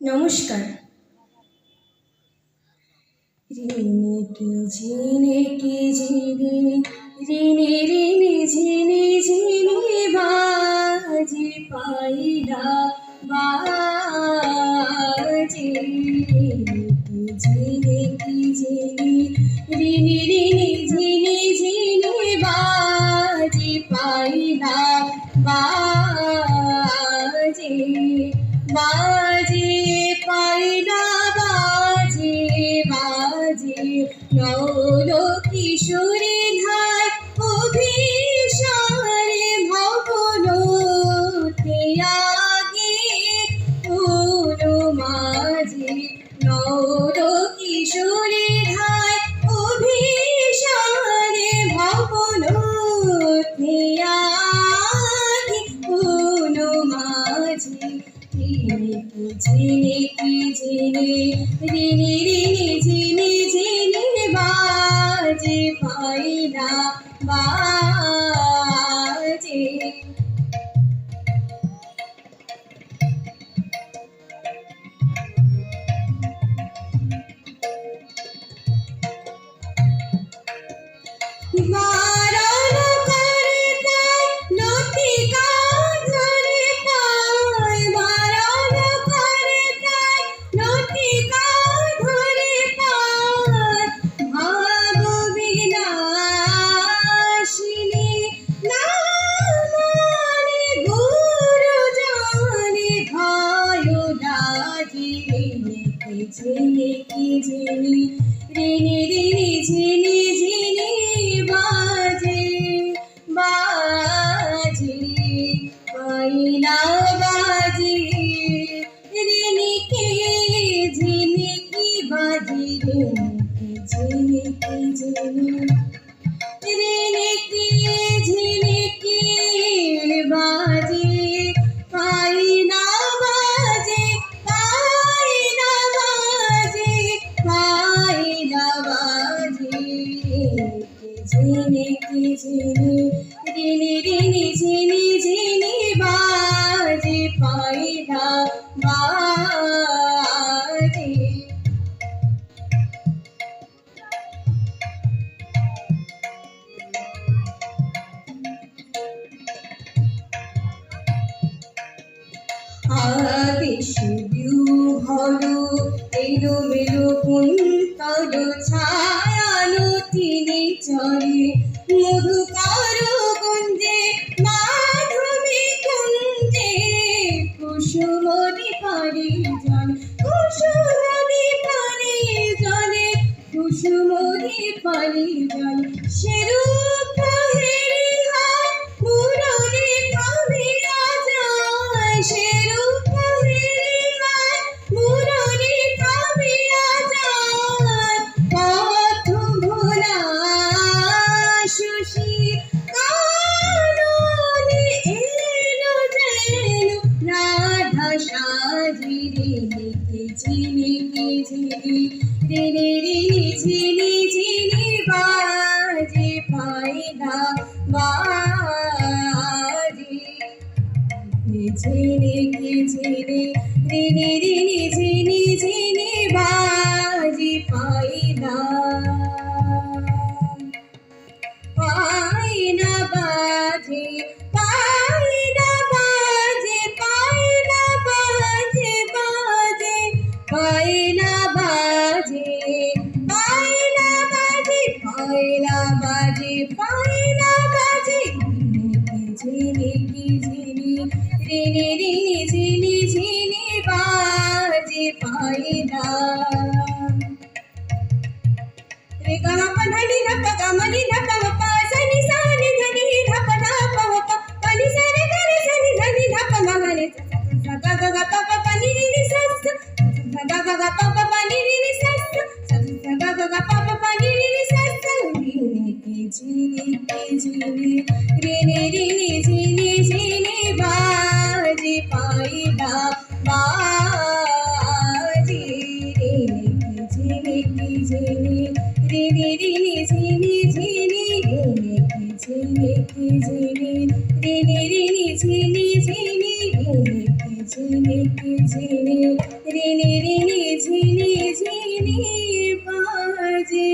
নমস্কার। ঋণে কি ঝিনে কি ঝিনে ঋণে ঋণে ঝিনে ঝিনে বাজি পাইলা বাজি কি ঝিনে কি ঝিনে ঋণে ঋণে ঝিনে ঝিনে বাজি পাইলা বাজি বাজি পাইলা বাজি বাজি নৌল কিশোরী ধায় অভিসারে ভবন ত্যাগে কোন মাঝি নৌল কিশোরী ধায় অভিসারে ভবন ত্যাগে কোন মাঝি ঝিনে কি ঝিনে ঋণে ঋণে ঝিনে ঝিনে বাজি পাইলা বাজি ঝিনে কি ঝিনে ঋণে ঋণে ঝিনে ঝিনে বাজে বাজি পাইলা বাজি ঋণে কে ঝিনে কি বাজি ঋণে কি ঝিনে ঋণে কি ঝিনে কি বাজি পাইলা বাজি পাইলা বাজি পাইলা বাজি ঝিনে কি ঝিনে ঋণে ঋণে ঝিনে ঝিনে বাজি পাইলা বাজি আবেশে বিহ্বল এলোমেলো কুন্তল ছায়ালো তিনি চরে মধুকর কুঞ্জে মাধবী কুঞ্জে কুসুমদি পারে জন কুসুমদি পারে জনে কুসুমদি পারে জন সেরূপ হেরি হয় মুরলি কামিয়া যায় সেরূপ হেরি হয় মুরলি কামিয়া যায় পথ ভোলা শশী কাননে এলো যেন রাধা সাজি ঋণে কি ঝিনে কি ঝিনে ঋণে ঋণে ঝিনে ঝিনে বাজি পাইলা বাজি ঝিনে কি ঝিনে ঋণে ঋণে ঝিনে ঝিনে বাজি পাইলা পাইলা বাজি পাইলা বাজি পাইলা বাজি বাজি পাইলা বাজি পাইলা বাজি পাইলা বাজি পাইলা বাজি ঝিনে কি ঝিনে ঋণে ঋণে ঝিনে ঝিনে বাজি পাইলা রে গা পা ধনি ধপ গা মনি ধপ প সনি সনি ধনি ধপ ধপ প পনি সনি ধনি সনি ধনি ধপ মগনি sa ga ga ga pa pa ni ni ni sa sa ga ga ga pa pa pa ni ni ni sa sa ga ga ga pa pa pa ni ni ni sa sa ঋণে কি ঝিনে ঋণে ঋণে ঝিনে ঝিনে বাজি পাইলা বাজি ঋণে কি ঝিনে ঋণে ঋণে ঝিনে ঝিনে पाहिजे